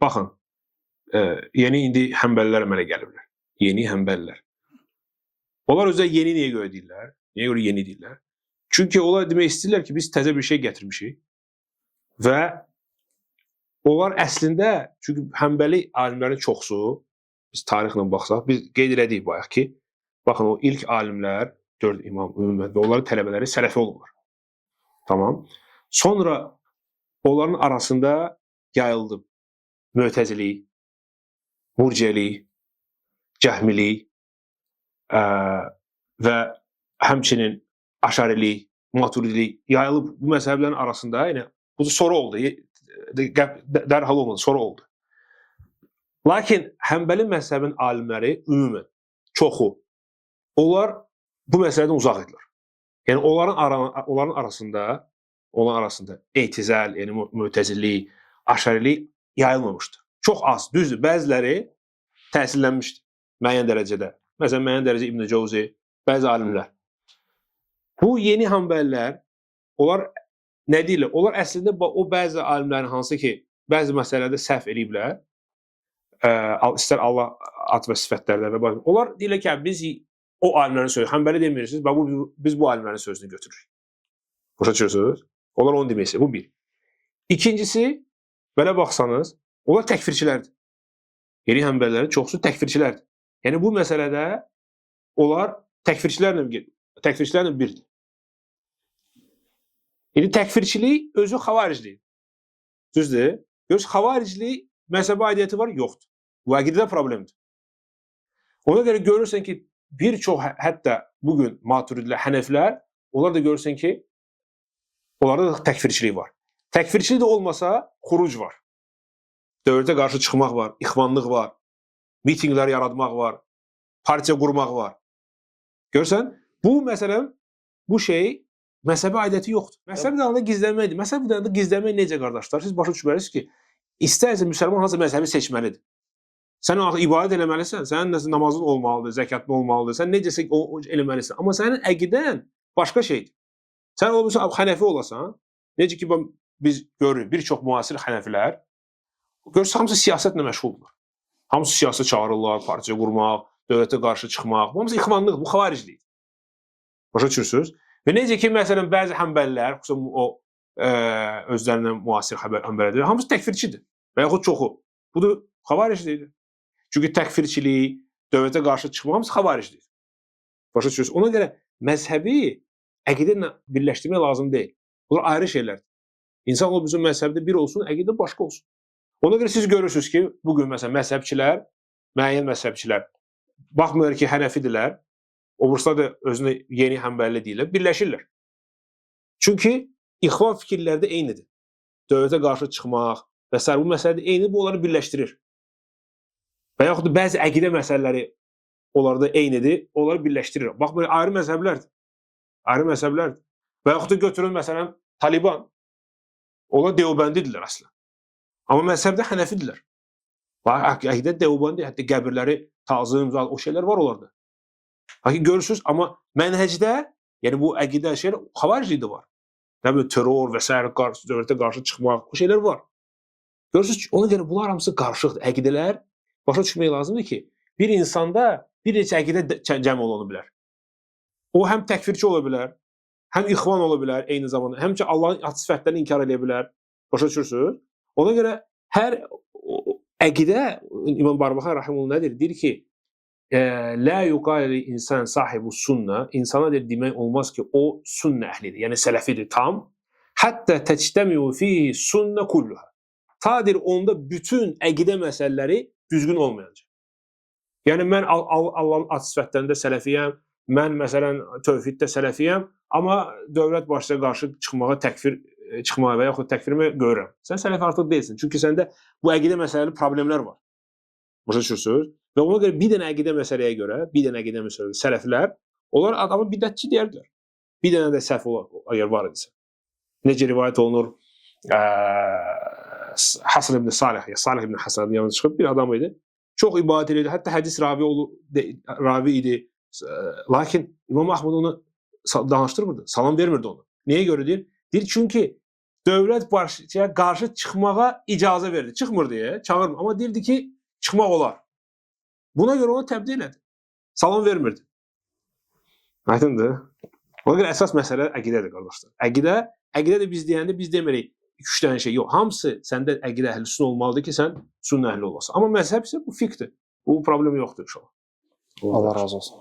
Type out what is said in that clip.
baxın, yeni indi həmbəlilər əmələ gəliblər. Yeni həmbəlilər. Onlar özə yeni niyə görə deyirlər? Niyə görə yeni deyirlər? Çünki onlar demək istəyirlər ki, biz təzə bir şey gətirmişik və onlar əslində, çünki həmbəli alimlərin çoxsu, biz tarixlə baxsaq, biz qeyd elədik bayaq ki, baxın o ilk alimlər, 4 imam ümumən və onların tələbələri sələfi olurlar. Tamam. Sonra onların arasında yayıldı Mötəzilik, Murciəlik, Cəhmilik və həmçinin Aşarilik, Maturidilik yayılıb bu məzhəblərin arasında, yəni bu sonra oldu. Dərhal olmadı, sonra oldu. Lakin Həmbəli məzhəbin alimləri ümumən çoxu onlar bu məsələdən uzaq idilər. Yəni onların arasında etizəl, yəni Mötəzilik, Aşarilik yayılmamışdı. Çox az, düzdür. Bəziləri təsirlənmişdi müəyyən dərəcədə. Məsələn, müəyyən dərəcədə İbn Cəvzi, bəzi alimlər. Bu yeni Həmbəlilər, onlar nə deyirlər? Onlar əslində o bəzi alimlərin hansı ki, bəzi məsələlərdə səhv ediblər, istər Allah ad və sifətlərdə və başqa. Onlar deyirlər ki, biz o alimlərin sözü, Həmbəli demirsiniz, biz bu alimlərin sözünü götürürük. Başa düşürsünüz? Onlar onu deməksə, bu bir. İkincisi, belə baxsanız, onlar təkfirçilərdir. Yeni Həmbəlilərin çoxsu təkfirçilərdir. Yəni bu məsələdə onlar təkfirçilərlə birdir. Yəni təkfirçilik özü xavariclik. Düzdür? Görürsünüz, xavariclik məzhəbə aidiyyəti var, yoxdur. Bu əqidədə problemdir. Ona görə görürsən ki, bir çox hətta bugün Maturidilər, Hənəflər, onlar da görürsən ki, onlarda da təkfirçilik var. Təkfirçilik də olmasa, xuruc var. Dövlətə qarşı çıxmaq var, ixvanlıq var, mitinqlər yaratmaq var, partiya qurmaq var. Görürsən, bu məsələn, bu şey məzhəbə aidiyyəti yoxdur. Məzhəbi dalında gizlənməkdir. Məzhəbi dalında gizlənmək necə, qardaşlar? Siz başa düşməlisiniz ki, istərsə müsəlman hansı məzhəbi seçməlidir. Sən ibadət eləməlisən, sənin namazın olmalıdır, zəkatın olmalıdır, sən necəsə eləməlisən. Amma sənin əqidən başqa şeydir. Sən olmuşsan, Hənəfi olasan, necə ki, biz görürük, bir çox müasir Hənəfilər, görürsən, hamısı siyasətlə məşğuldurlar. Hamısı siyasət çağırırlar, partiya qurmaq, dövlətə qarşı çıxmaq. Hamısı ixvanlıq, bu xavariclik. Başa düşürsünüz? Və necə ki, məsələn, bəzi həmbəlilər, xüsusən o özlərindən müasir həmbəlilər, hamısı təkfirçidir və yaxud çoxu. Bu da xavariclikdir. Çünki təkfirçilik, dövlətə qarşı çıxmaq, hamısı xavariclikdir. Başa düşürsünüz? Ona görə məzhəbi əqidə ilə birləşdirmək lazım deyil. Bunlar ayrı şeylərdir. İnsan o bizim məzhəbdə bir olsun, əqidə başqa olsun. Ona görə siz görürsünüz ki, bugün məsələn məzhəbçilər, müəyyən məzhəbçilər, baxmır ki, Hənəfidirlər, obruslar da özünü yeni Həmbəli deyirlər, birləşirlər. Çünki ixvan fikirlərdə eynidir. Dövlətə qarşı çıxmaq və s. bu məsələdə eynidir, bu onları birləşdirir. Və yaxud da bəzi əqidə məsələləri onlarda eynidir, onları birləşdirir. Bax, böyle ayrı məzhəblərdir. Ayrı məzhəblərdir. Və yaxud da götürün məsələn Taliban. Onlar Deobandidirlər əslən. Amma məzhəbdə Hənəfidirlər. Əqidə Deobandi, hətta qəbirləri tazım, o şeylər var onlarda. Görürsünüz, amma mənhəcdə, yəni bu əqidə şeylər, xavariclik də var. Nə bileyim, terror və s. dövlətə qarşı çıxmaq, o şeylər var. Görürsünüz ki, ona görə bunlar hamısı qarışıqdır. Əqidələr başa düşmək lazımdır ki, bir insanda bir neçə əqidə cəm ola bilər. O həm təkfirçi ola bilər, həm ixvan ola bilər eyni zamanda, həm ki Allahın sifətlərini inkar edə bilər. Başa düşürsünüz? Ona görə hər əqidə, İmam Barbahari Rahimullah nədir? Deyir ki, la yuqali insan sahibu sunna, insana demək olmaz ki, o sünnə əhlidir, yəni sələfidir tam. Hətta təctəmiu fihi sunna kulluha. Tadir onda bütün əqidə məsələləri düzgün olmayacaq. Yəni mən Allahın ad sifətlərində sələfiyəm, mən məsələn tövhiddə sələfiyəm, amma dövlət başına qarşı çıxmağa və yaxud təkfirmə görürəm. Sən sələfi artıq deyilsin. Çünki səndə bu əqidə məsələli problemlər var. Başa düşürsünüz? Və ona görə bir dənə əqidə məsələyə görə, sələflər, onlar adamı bidətçi deyərlər. Bir dənə də səhv əgər var idisə. Necə rivayət olunur, Hasan ibn Salih ibn Hasan yanına çıxıb bir adam idi. Çox ibadət edirdi, hətta hədis ravi idi. Lakin İmam Ahmed onu danışdırmırdı, salam vermirdi ona. Niyə görə deyir? Deyir çünki dövlət başçıya qarşı çıxmağa icazə verdi. Çıxmır deyə, çağırmır. Amma deyirdi ki, çıxmaq olar. Buna görə onu təbdiğ elədi. Salam vermirdi. Aydındır? Ona görə əsas məsələ əqidədir, qardaşlar. Əqidə də biz deyəndə biz demirik 2-3 dənə şey. Yox, hamısı səndə əqidə əhl-i olmalıdır ki, sən sünn əhli olasan. Amma məzhəb isə bu fiqdir. Bu problem yoxdur inşallah. Allah razı olsun.